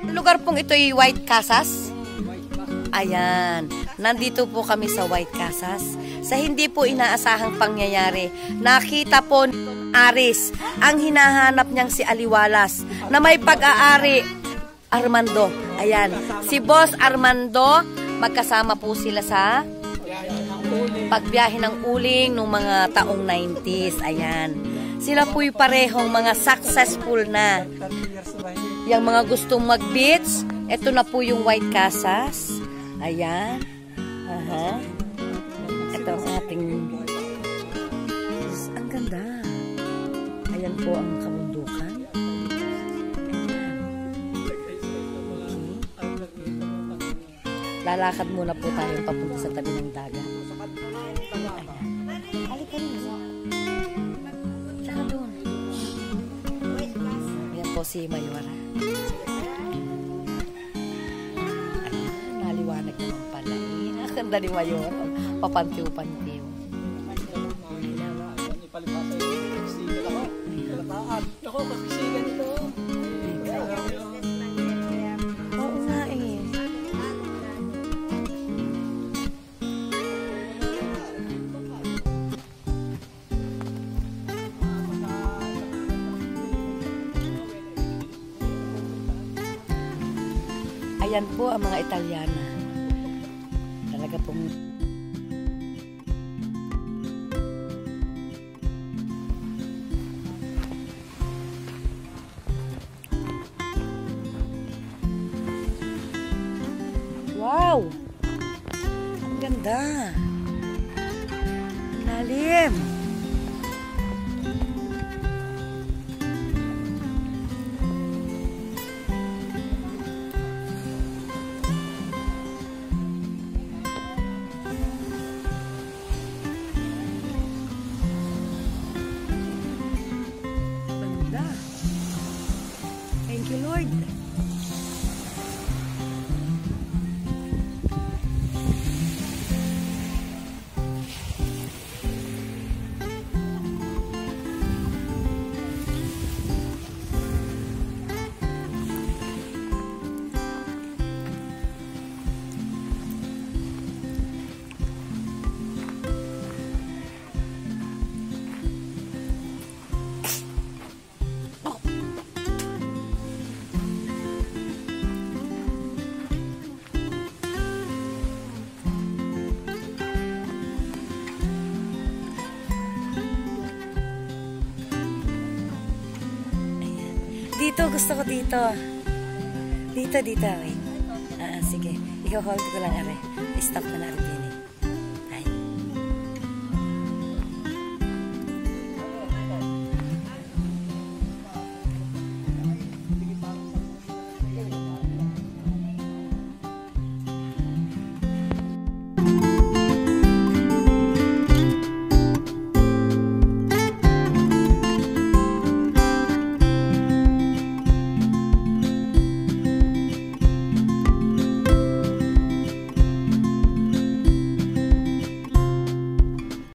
Lugar pong ito ay White Casas. Ayan. Nandito po kami sa White Casas. Sa hindi po inaasahang pangyayari, nakita po ni Aris ang hinahanap niyang si Aliwalas na may pag-aari Armando. Ayan. Si Boss Armando, magkasama po sila sa pagbiyahe ng uling nung mga taong 90s. Ayan. Sila po'y parehong mga successful na. Yung mga gustong mag-beach, ito na po yung White Casas. Ayan. Ito ang ating... Ang ganda. Ayan po ang kabundukan. Lalakad muna po tayo papunta sa tabi ng dagat. Halika rin. Tsaka doon. Ayan po si Mayora. Ayan, naliwanag naman pala eh. Ang ganda ni Mayora. Papantiw-pantiw. Ako, pagbisigan ito. Oo nga eh. Ayan po ang mga Italyana. Talaga pong... Wow! Ang ganda! Ang lalim! Ganda! Thank you, Lord! Dito, gusto ko dito. Dito, wait. Sige. I-hold ko lang, are. I-stop ko na rin.